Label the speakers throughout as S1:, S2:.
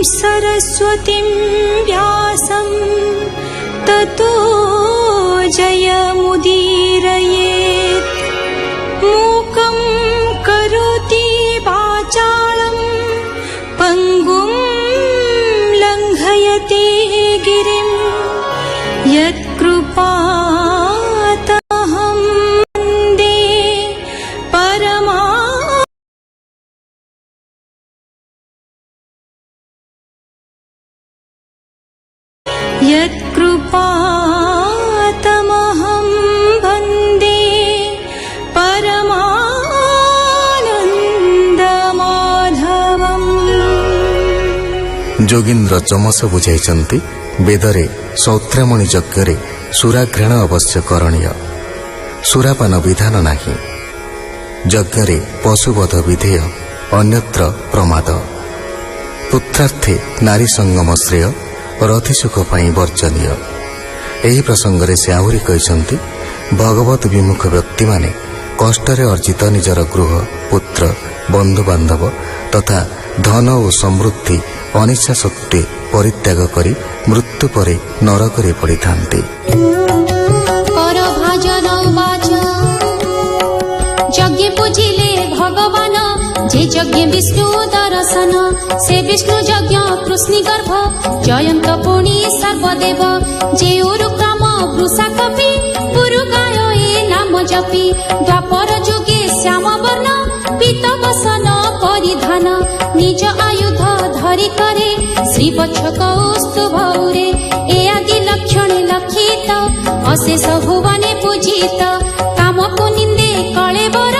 S1: सरस्वतीं व्यासं ततो जयमुदीरयेत्। मूकं करोति वाचालं पङ्गुं लङ्घयति गिरिं यत्कृपातमहं वन्दे यत्कृपातमहं वन्दे परमानन्दमाधवम्।
S2: जोगीन्द्र चमस बुझाइछन्ति वेदरे सौत्रमणि यज्ञरे सुराघ्राण अवश्य करणीय, सुरापान विधान नाही। यज्ञरे पशुवध विधेय, अन्यत्र प्रमाद। पुत्रार्थे नारी संगम श्रेय, रथिसुख पाई वर्जनीय। ଏହି ପ୍ରସଙ୍ଗରେ ସେ ଆହୁରି କହିଛନ୍ତି, ଭଗବତ ବିମୁଖ ବ୍ୟକ୍ତିମାନେ କଷ୍ଟରେ ଅର୍ଜିତ ନିଜର ଗୃହ, ପୁତ୍ର, ବନ୍ଧୁବାନ୍ଧବ ତଥା ଧନ ଓ ସମୃଦ୍ଧି ଅନିଚ୍ଛା ସତ୍ତ୍ୱେ ପରିତ୍ୟାଗ କରି ମୃତ୍ୟୁ ପରେ ନରକରେ ପଡ଼ିଥାନ୍ତି।
S3: ଯଜ୍ଞ ପୂଜିଲେ ଭଗବାନ, ଯେ ଯଜ୍ଞ ବିଷ୍ଣୁ ଦର୍ଶନ, ସେ ବିଷ୍ଣୁ ଯଜ୍ଞ କୃଷ୍ଣି ଗର୍ଭ, ଜୟନ୍ତ ପୁଣି ସର୍ବଦେବ। ଯେ ଉରୁକ୍ରମ ବୃଷା କପି, ପୁରୁ ଗାୟ ଏ ନାମ ଜପି, ଦ୍ୱାପର ଯୁଗେ ଶ୍ୟାମ ବର୍ଣ୍ଣ ପୀତ ବସନ ପରିଧାନ, ନିଜ ଆୟୁଧ ଧରି କରେ ଶ୍ରୀ ବଛ କୌସ୍ତୁଭରେ। ଏ ଆଦି ଲକ୍ଷଣେ ଲକ୍ଷିତ, ଅଶେଷ ଭୁବନେ ପୂଜିତ, କାମକୁ ନିନ୍ଦେ କଳେବର,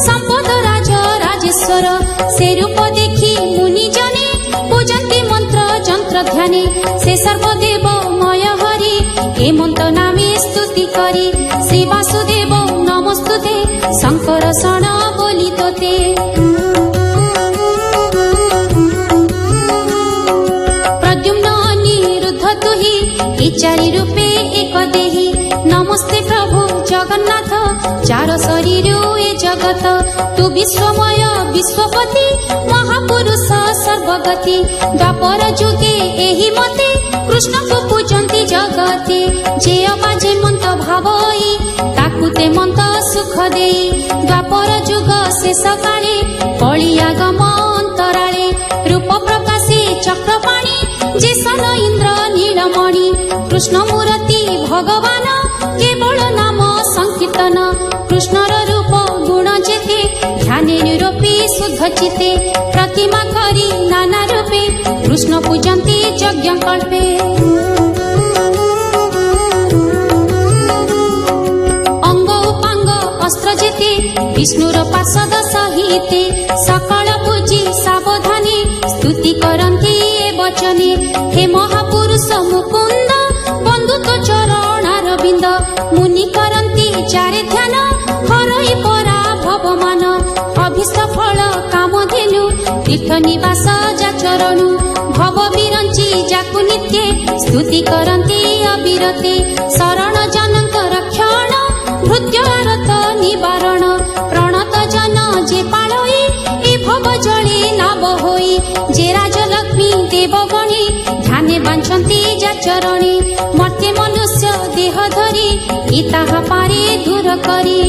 S3: ସମ୍ପଦ ରାଜ ରାଜେଶ୍ୱର। ସେ ରୂପ ଦେଖି ମୁନି ଜନେ, ପୂଜନ୍ତି ମନ୍ତ୍ର ଯନ୍ତ୍ର ଧ୍ୟାନେ। ସେ ସର୍ବଦେବ ମୟ ହରି, ହେମନ୍ତ ନାମେ ସ୍ତୁତି କରି। ଶ୍ରୀ ବାସୁଦେବ ନମସ୍ତୁତେ, ଶଙ୍କର ଶଣ ବୋଲି ତୋତେ। ପ୍ରଦ୍ୟୁମ୍ନ ଅନିରୁଦ୍ଧ ତୁହି, ଏ ଚାରି ରୂପେ ଏକ ଦେହି। ନମସ୍ତେ ପ୍ରଭୁ ଜଗନ୍ନାଥ, ଚାର ଶରୀର ଏ ଜଗତ। ତୁ ବିଶ୍ୱମୟ ବିଶ୍ୱପତି, ମହାପୁରୁଷ ସର୍ବଗତି। ଦ୍ୱାପର ଯୁଗେ ଏହି ମତେ, କୃଷ୍ଣକୁ ପୂଜନ୍ତି ଜଗତେ। ଯେ ଅବାଜେ ମନ୍ତ ଭାବଇ, ତାକୁ ତେ ମନ୍ତ ସୁଖ ଦେଇ। ଦ୍ୱାପର ଯୁଗ ଶେଷ କାଳେ, କଳିଆଗମ ଅନ୍ତରାଳେ। ରୂପ ପ୍ରକାଶେ ଚକ୍ରପାଣି, ଯେ ସନ ଇନ୍ଦ୍ର ନୀଳମଣି। କୃଷ୍ଣ ମୂରତି ଭଗବାନ, କେବଳ ନାମ ସଂକୀର୍ତ୍ତନ। କୃଷ୍ଣର ରୂପ ଗୁଣ ଯେତେ, ଧ୍ୟାନେ ନିରୂପୀ ଶୁଦ୍ଧ ଚିତେ। ପ୍ରତିମା କରି ନାନା ରୂପେ, କୃଷ୍ଣ ପୂଜନ୍ତି ଯଜ୍ଞ କଳ୍ପେ। ଅଙ୍ଗ ଉପାଙ୍ଗ ଅସ୍ତ୍ର ଯେତେ, ବିଷ୍ଣୁର ପାର୍ଷଦ ସହିତେ। ସକାଳ ପୂଜି ସାବଧାନେ, ସ୍ତୁତି କରନ୍ତି ଏ ବଚନେ। ହେ ମହାପୁରୁଷ ମୁକୁନ୍ଦ, ବନ୍ଧୁ ତୋ ଚରଣାରବିନ୍ଦ। ମୁନି କରନ୍ତି ଚାରେ ଧ୍ୟାନ, ହରଇ ପରା ଭବମାନ। ଅଭୀଷ୍ଟ ଫଳ କାମଧେନୁ, ତୀର୍ଥ ନିବାସ ଯାଚରଣୁ। ଭବ ବିରଞ୍ଚି ଯାକୁ ନିତ୍ୟେ, ସ୍ତୁତି କରନ୍ତି ଅବିରତେ। ଶରଣ ଜନଙ୍କ ରକ୍ଷଣ, ଭୃତ୍ୟ ଆରତ ନିବାରଣ। ପ୍ରଣତ ଜନ ଯେ ପାଳଇ, ଏ ଭବ ଜଳେ ଲାଭ ହୋଇ। ଯେ ରାଜଲକ୍ଷ୍ମୀ ଦେବଗଣେ, ଧ୍ୟାନେ ବାଞ୍ଛନ୍ତି ଯାଚରଣେ। ମର୍ତ୍ତ୍ୟ ମନୁଷ୍ୟ ଦେହ ଧରି, ଇ ତାହା ପାରେ ଦୂର କରି।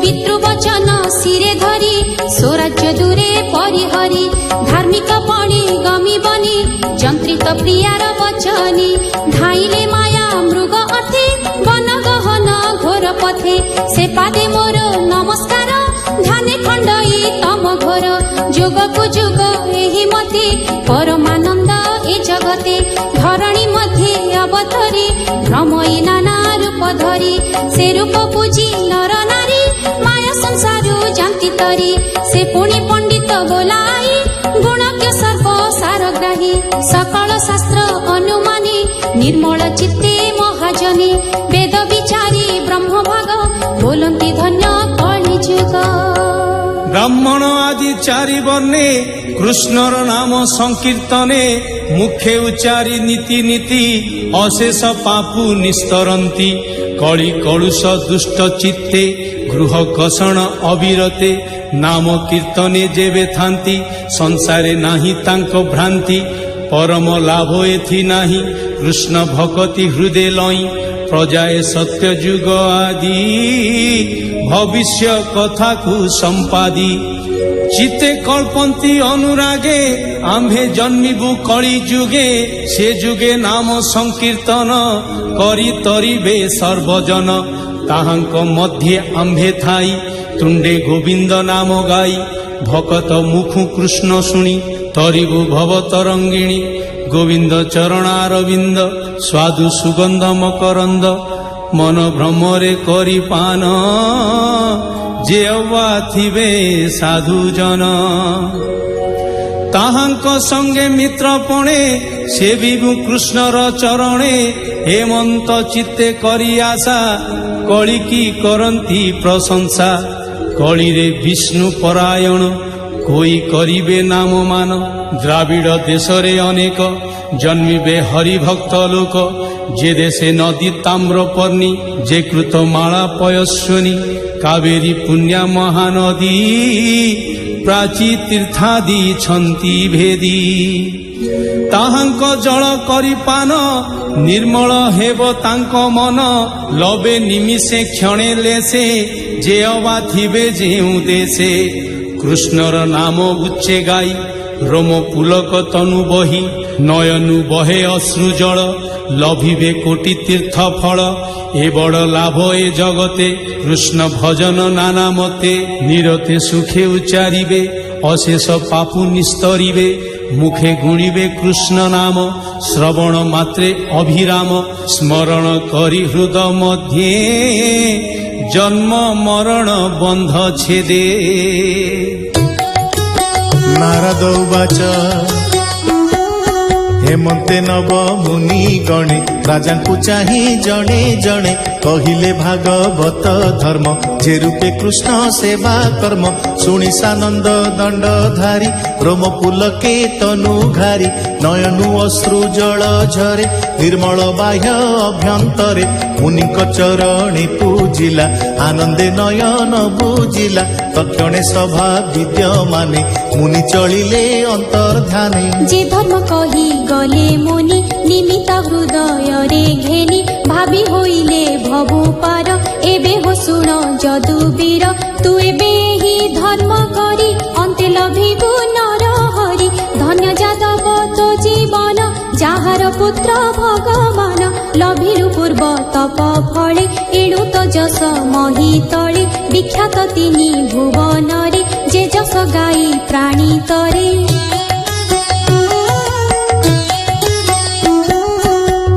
S3: ପିତୃବଚନ ଶିରେ ଧରି, ସ୍ୱରାଜ୍ୟ ଦୂରେ ପରିହରି। ଧାର୍ମିକ ପଣି ଗମି ବନି, ଯନ୍ତ୍ରିତ ପ୍ରିୟାର ବଚନେ। ଧାଇଲେ ମାୟା ମୃଗ ଅଥେ, ବନ ଗହନ ଘୋର ପଥେ। ସେ ପାଦେ ମୋର ନମସ୍କାର, ଧ୍ୟାନେ ଖଣ୍ଡଇ ତମ ଘୋର। ଯୁଗକୁ ଯୁଗ ଏହି ମତେ, ପରମାନନ୍ଦ ଏ ଜଗତେ। ଧରଣୀ ମଧ୍ୟେ ଅବତରି, ଭ୍ରମଇ ନାନା ରୂପ ଧରି। ସେ ରୂପ ପୂଜି ନର ନାରୀ, ମାୟା ସଂସାରୁ ଯାନ୍ତି ତରି। ସେ ପୁଣି ପଣ୍ଡିତ ବୋଲାଇ, ଗୁଣଜ୍ଞ ସର୍ବ ସାରଗ୍ରାହୀ। ସକଳ ଶାସ୍ତ୍ର ଅନୁମାନି, ନିର୍ମଳ ଚିତ୍ତେ ମହାଜନେ। ବେଦ ବିଚାରି ବ୍ରହ୍ମଭାଗ, ବୋଲନ୍ତି ଧନ୍ୟ କଳି ଯୁଗ।
S4: ব্রাহ্মণ আদি চারি বর্ণে কৃষ্ণর নাম সংকীর্তনে মুখে উচ্চারি নীতি নীতি অশেষ পাপু নিস্তরন্তি কলি কলুষ দুষ্ট চিত্তে ଗୃହ କଷଣ ଅବିରତେ ନାମ କୀର୍ତ୍ତନେ ଯେବେ ଥାନ୍ତି ସଂସାରେ ନାହିଁ ତାଙ୍କ ଭ୍ରାନ୍ତି ପରମ ଲାଭ ଏଥି ନାହିଁ କୃଷ୍ଣ ଭକତି ହୃଦେ ଲଇଁ ପ୍ରଜାଏ ସତ୍ୟ ଯୁଗ ଆଦି ଭବିଷ୍ୟ କଥାକୁ ସମ୍ପାଦି ଚିତେ କଳ୍ପନ୍ତି ଅନୁରାଗେ ଆମ୍ଭେ ଜନ୍ମିବୁ କଳି ଯୁଗେ ସେ ଯୁଗେ ନାମ ସଂକୀର୍ତ୍ତନ କରି ତରିବେ ସର୍ବଜନ ତାହାଙ୍କ ମଧ୍ୟେ ଆମ୍ଭେ ଥାଇ ତୁଣ୍ଡେ ଗୋବିନ୍ଦ ନାମ ଗାଇ ଭକତ ମୁଖୁ କୃଷ୍ଣ ଶୁଣି ତରିବୁ ଭବ ତରଙ୍ଗିଣୀ ଗୋବିନ୍ଦ ଚରଣାରବିନ୍ଦ ସ୍ୱାଦୁ ସୁଗନ୍ଧ ମକରନ୍ଦ ମନ ଭ୍ରମରେ କରି ପାନ ଯେ ଅବା ଥିବେ ସାଧୁଜନ ତାହାଙ୍କ ସଙ୍ଗେ ମିତ୍ରପଣେ ସେବିବୁ କୃଷ୍ଣର ଚରଣେ ହେମନ୍ତ ଚିତ୍ତେ କରି ଆଶା କଳିକି କରନ୍ତି ପ୍ରଶଂସା କଳିରେ ବିଷ୍ଣୁ ପରାୟଣ କୋଇ କରିବେ ନାମ ମାନ ଦ୍ରାବିଡ଼ ଦେଶରେ ଅନେକ ଜନ୍ମିବେ ହରିଭକ୍ତ ଲୋକ যে দেশে নদী তাম্রপর্ণী যে কৃত মালা পয়স্বনী কাবেরী পুণ্যা মহানদী প্রাচী তীর্থাদি ছন্তি ভেদী তাহাঙ্ক জল করি পান ନିର୍ମଳ ହେବ ତାଙ୍କ ମନ ଲବେ ନିମିଷେ କ୍ଷଣେ ଲେସେ ଯେ ଅବା ଥିବେ ଯେଉଁ ଦେଶେ କୃଷ୍ଣର ନାମ ଉଚ୍ଚେ ଗାଇ ରୋମ ପୁଲକ ତନୁ ବହି ନୟନୁ ବହେ ଅଶ୍ରୁ ଜଳ ଲଭିବେ କୋଟି ତୀର୍ଥ ଫଳ ଏ ବଡ଼ ଲାଭ ଏ ଜଗତେ କୃଷ୍ଣ ଭଜନ ନାନା ମତେ ନିରତେ ସୁଖେ ଉଚ୍ଚାରିବେ ଅଶେଷ ପାପୁ ନିସ୍ତରିବେ মুখে গুণিবে কৃষ্ণ নাম শ্রবণ মাত্রে অভিরাম স্মরণ করি হৃদ মধ্যে জন্ম মরণ বন্ধ ছেদে
S5: নারদ উবাচ হেমন্তে নব মুনি গণে রাজাঙ্কু চাহি জনে জনে কহিলে ভাগবত ধর্ম যে রূপে কৃষ্ণ সেবা কর্ম শুনি সানন্দ দণ্ডধারী রোম পুলকে তনু ঘারি নয়নু অশ্রু জল ঝরে ନିର୍ମଳ ବାହ୍ୟ ଅଭ୍ୟନ୍ତରେ ମୁନିଙ୍କ ଚରଣେ ପୂଜିଲା ଆନନ୍ଦେ ନୟନ ବୁଜିଲା ତକ୍ଷଣେ ସଭା ବିଦ୍ୟମାନେ ମୁନି ଚଳିଲେ ଅନ୍ତର୍ଧ୍ୟାନେ
S3: যে ধর্ম কহি গলে মুনি নিমিত হৃদয়রে ঘেনি ভাবি হইলে ভবু পার এবে হো শুণ যদু বীর তু এবে হি ধর্ম করি অন্তে লভিবু নর হরি ধন্য যাদব তো জীবন যাহার পুত্র ভগবান লভিরু পূর্ব তপ ফলে এণু তো যশ মহি তলে বিখ্যাত তিনি ভুবনরে যে যশ গাই প্রাণী তরে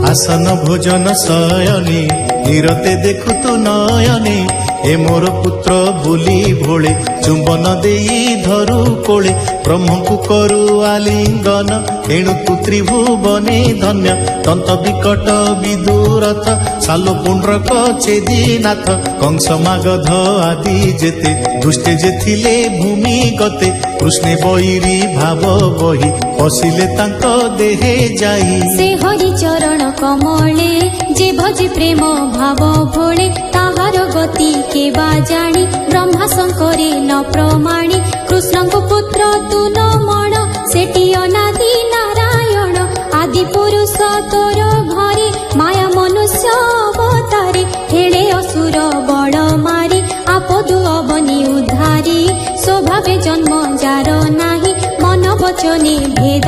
S5: আসন ভোজন শয়নে নিরতে দেখু তু নয়নে এ মোর পুত্র বুলি ভোলে চুম্বন দেই ধরু কোলে ব্রহ্মଙ୍କୁ করু আলিঙ্গন এণু তু ত্রিভুবনে ধন্য তন্ত বিকট বিদুরথ সালো পুণ্ড্রক চেদিনাথ কংস মাগধ আদি যেতে দুষ্টে যে থিলে ভূমি গতে কৃষ্ণে বৈরি ভাব বহি পশিলে তাঙ্ক দেহে যাই
S3: সে হরি চরণ কমলে যে ভজি প্রেম ভাব ভোলে তাহার গতি কেবা জানি ব্রহ্মা শঙ্করে ন প্রমাণি কৃষ্ণঙ্ক পুত্র তু ন মণ সেটি অনাদি নারায়ণ আদি পুরুষ তোর ঘরে মায়া মনুষ্য অবতারে হেলে অসুর বড় মারি আপদু অবনি উদ্ধারি স্বভাবে জন্ম যার নাহি মন বচনে ভেদ